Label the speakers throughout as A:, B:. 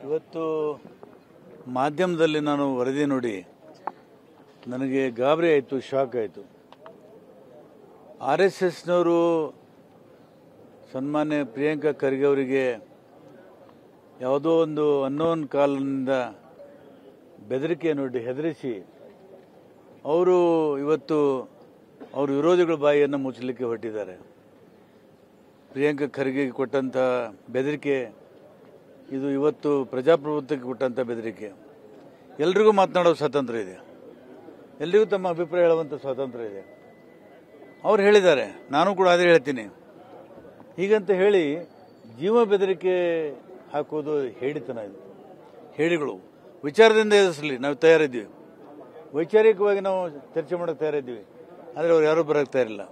A: ಇವತ್ತು ಮಾಧ್ಯಮದಲ್ಲಿ ನಾನು ವರದಿ ನೋಡಿ ನನಗೆ ಗಾಬರಿ ಆಯಿತು, ಶಾಕ್ ಆಯಿತು. RSSನವರು ಸನ್ಮಾನ್ಯ ಪ್ರಿಯಾಂಕಾ ಖರ್ಗೆ ಅವರಿಗೆ ಯಾವುದೋ ಒಂದು ಅನ್ನೋನ್ ಕಾಲದಿಂದ ಬೆದರಿಕೆಯನ್ನು ಹೆದರಿಸಿ ಅವರು ಇವತ್ತು ಅವ್ರ ವಿರೋಧಿಗಳ ಬಾಯಿಯನ್ನು ಮುಚ್ಚಲಿಕ್ಕೆ ಹೊರಟಿದ್ದಾರೆ. ಪ್ರಿಯಾಂಕಾ ಖರ್ಗೆಗೆ ಕೊಟ್ಟಂಥ ಬೆದರಿಕೆ ಇದು ಇವತ್ತು ಪ್ರಜಾಪ್ರಭುತ್ವಕ್ಕೆ ಕೊಟ್ಟಂಥ ಬೆದರಿಕೆ. ಎಲ್ರಿಗೂ ಮಾತನಾಡೋ ಸ್ವಾತಂತ್ರ್ಯ ಇದೆ, ಎಲ್ರಿಗೂ ತಮ್ಮ ಅಭಿಪ್ರಾಯ ಹೇಳುವಂಥ ಸ್ವಾತಂತ್ರ್ಯ ಇದೆ. ಅವ್ರು ಹೇಳಿದ್ದಾರೆ, ನಾನು ಕೂಡ ಅದೇ ಹೇಳ್ತೀನಿ. ಹೀಗಂತ ಹೇಳಿ ಜೀವ ಬೆದರಿಕೆ ಹಾಕೋದು ಹೇಳಿತನ. ಇದು ಹೇಳಿಗಳು ವಿಚಾರದಿಂದ ಎದುರಿಸಲಿ, ನಾವು ತಯಾರಿದ್ದೀವಿ. ವೈಚಾರಿಕವಾಗಿ ನಾವು ಚರ್ಚೆ ಮಾಡೋಕ್ಕೆ ತಯಾರಿದ್ದೀವಿ. ಆದರೆ ಅವ್ರು ಯಾರೂ ಬರೋಕ್ಕೆ ತಯಾರಿಲ್ಲ.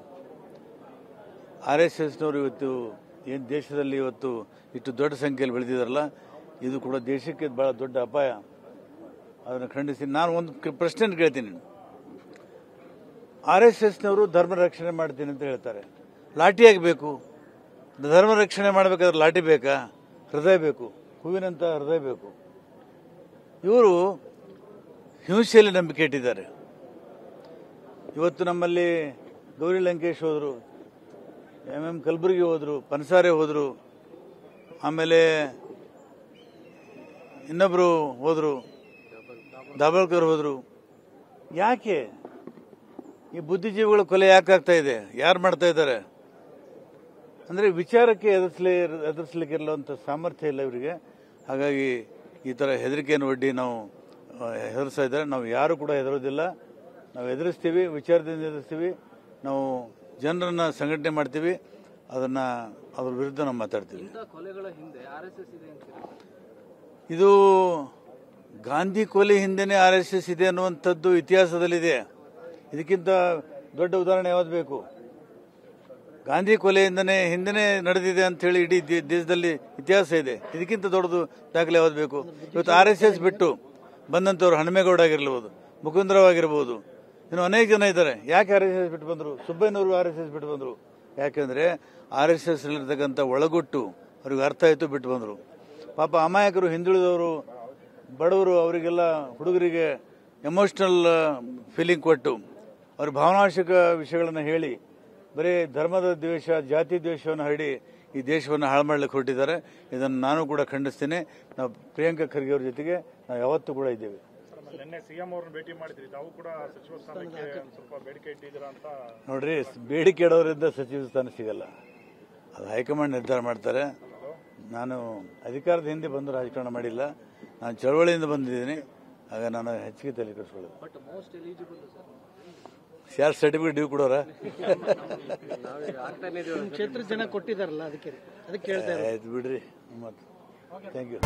A: RSSನವರು ಇವತ್ತು ಏನು ದೇಶದಲ್ಲಿ ಇವತ್ತು ಇಷ್ಟು ದೊಡ್ಡ ಸಂಖ್ಯೆಯಲ್ಲಿ ಬೆಳೆದಿದ್ದಾರಲ್ಲ, ಇದು ಕೂಡ ದೇಶಕ್ಕೆ ಬಹಳ ದೊಡ್ಡ ಅಪಾಯ. ಅದನ್ನು ಖಂಡಿಸಿ ನಾನು ಒಂದು ಪ್ರಶ್ನೆ ಕೇಳ್ತೀನಿ. RSSನವರು ಧರ್ಮ ರಕ್ಷಣೆ ಮಾಡ್ತೀನಿ ಅಂತ ಹೇಳ್ತಾರೆ. ಲಾಠಿಯಾಗಿ ಬೇಕು. ಧರ್ಮ ರಕ್ಷಣೆ ಮಾಡಬೇಕಾದ್ರೆ ಲಾಠಿ ಬೇಕಾ? ಹೃದಯ ಬೇಕು, ಹೂವಿನಂಥ ಹೃದಯ ಬೇಕು. ಇವರು ಹಿಂಸೆಯಲ್ಲಿ ನಂಬಿಕೆ ಇಟ್ಟಿದ್ದಾರೆ. ಇವತ್ತು ನಮ್ಮಲ್ಲಿ ಗೌರಿ ಲಂಕೇಶ್ ಹೋದರು, MM ಕಲಬುರ್ಗಿ ಹೋದರು, ಪನ್ಸಾರೆ ಹೋದರು, ಆಮೇಲೆ ಇನ್ನೊಬ್ಬರು ಹೋದರು, ದಾಬೋಲ್ಕರ್ ಹೋದರು. ಯಾಕೆ ಈ ಬುದ್ಧಿಜೀವಿಗಳ ಕೊಲೆ ಯಾಕಾಗ್ತಾ ಇದೆ? ಯಾರು ಮಾಡ್ತಾ ಇದ್ದಾರೆ? ಅಂದರೆ ವಿಚಾರಕ್ಕೆ ಎದುರಿಸಲಿಕ್ಕೆ ಇರುವಂಥ ಸಾಮರ್ಥ್ಯ ಇಲ್ಲ ಇವರಿಗೆ. ಹಾಗಾಗಿ ಈ ಥರ ಹೆದರಿಕೆಯನ್ನು ಒಡ್ಡಿ ನಾವು ಹೆದರಿಸ್ತಾ ಇದ್ದಾರೆ. ನಾವು ಯಾರು ಕೂಡ ಹೆದರೋದಿಲ್ಲ. ನಾವು ಎದುರಿಸ್ತೀವಿ, ವಿಚಾರದಿಂದ ಎದುರಿಸ್ತೀವಿ. ನಾವು ಜನರನ್ನ ಸಂಘಟನೆ ಮಾಡ್ತೀವಿ, ಅದ್ರ ವಿರುದ್ಧ ನಾವು ಮಾತಾಡ್ತೀವಿ. ಇದು ಗಾಂಧಿ ಕೊಲೆ ಹಿಂದೆನೇ RSS ಇದೆ ಅನ್ನುವಂಥದ್ದು ಇತಿಹಾಸದಲ್ಲಿದೆ. ಇದಕ್ಕಿಂತ ದೊಡ್ಡ ಉದಾಹರಣೆ ಯಾವ್ದು ಬೇಕು? ಗಾಂಧಿ ಕೊಲೆಯಿಂದನೇ ಹಿಂದೆನೇ ನಡೆದಿದೆ ಅಂತ ಹೇಳಿ ಇಡೀ ದೇಶದಲ್ಲಿ ಇತಿಹಾಸ ಇದೆ. ಇದಕ್ಕಿಂತ ದೊಡ್ಡದು ದಾಖಲೆ ಯಾವ್ದು ಬೇಕು? ಇವತ್ತು RSS ಬಿಟ್ಟು ಬಂದಂಥವ್ರು ಹನುಮೇಗೌಡ ಆಗಿರ್ಬೋದು, ಮುಕುಂದರಾವ್ ಆಗಿರ್ಬೋದು, ಇನ್ನು ಅನೇಕ ಜನ ಇದ್ದಾರೆ. ಯಾಕೆ RSS ಬಿಟ್ಟು ಬಂದರು? ಸುಬ್ಬಯ್ಯನವರು RSS ಬಿಟ್ಟು ಬಂದರು. ಯಾಕೆಂದರೆ RSS ಇರ್ತಕ್ಕಂಥ ಒಳಗೊಟ್ಟು ಅವ್ರಿಗೆ ಅರ್ಥ ಆಯಿತು, ಬಿಟ್ಟು ಬಂದರು. ಪಾಪ ಅಮಾಯಕರು, ಹಿಂದುಳಿದವರು, ಬಡವರು, ಅವರಿಗೆಲ್ಲ ಹುಡುಗರಿಗೆ ಎಮೋಷ್ನಲ್ ಫೀಲಿಂಗ್ ಕೊಟ್ಟು ಅವ್ರ ಭಾವನಾಶಕ ವಿಷಯಗಳನ್ನು ಹೇಳಿ ಬರೀ ಧರ್ಮದ ದ್ವೇಷ, ಜಾತಿ ದ್ವೇಷವನ್ನು ಹರಡಿ ಈ ದೇಶವನ್ನು ಹಾಳು ಮಾಡಲಿಕ್ಕೆ ಹೊರಟಿದ್ದಾರೆ. ಇದನ್ನು ನಾನು ಕೂಡ ಖಂಡಿಸ್ತೇನೆ. ನಾವು ಪ್ರಿಯಾಂಕಾ ಖರ್ಗೆ ಅವ್ರ ಜೊತೆಗೆ ನಾವು ಯಾವತ್ತೂ ಕೂಡ ಇದ್ದೇವೆ.
B: ನಿನ್ನೆ CM ಅವರನ್ನು ಭೇಟಿ ಮಾಡಿದ್ರಿ, ತಾವು ಕೂಡ ಸಚಿವ ಸ್ಥಾನಕ್ಕೆ ಸ್ವಲ್ಪ ಬೇಡಿಕೆ ಇಟ್ಟಿದ್ದೀರಾ ಅಂತ.
A: ನೋಡ್ರಿ, ಬೇಡಿಕೆ ಇಡೋದ್ರಿಂದ ಸಚಿವ ಸ್ಥಾನ ಸಿಗಲ್ಲ. ಅದು ಹೈಕಮಾಂಡ್ ನಿರ್ಧಾರ ಮಾಡ್ತಾರೆ. ನಾನು ಅಧಿಕಾರದ ಹಿಂದೆ ಬಂದು ರಾಜಕಾರಣ ಮಾಡಿಲ್ಲ. ನಾನು ಚಳವಳಿಯಿಂದ ಬಂದಿದ್ದೀನಿ. ಆಗ ನಾನು ಹೆಚ್ಚಿಗೆ ತಲೆ ಕೆಡಿಸ್ಕೊಳ್ಳೋದು. ಯಾರು ಸರ್ಟಿಫಿಕೇಟ್ ನೀವು ಕೊಡೋರ?
C: ಕ್ಷೇತ್ರ ಜನ ಕೊಟ್ಟಿದ್ದಾರಲ್ಲ, ಅದಕ್ಕೆ
A: ಆಯ್ತು ಬಿಡ್ರಿ. Thank you.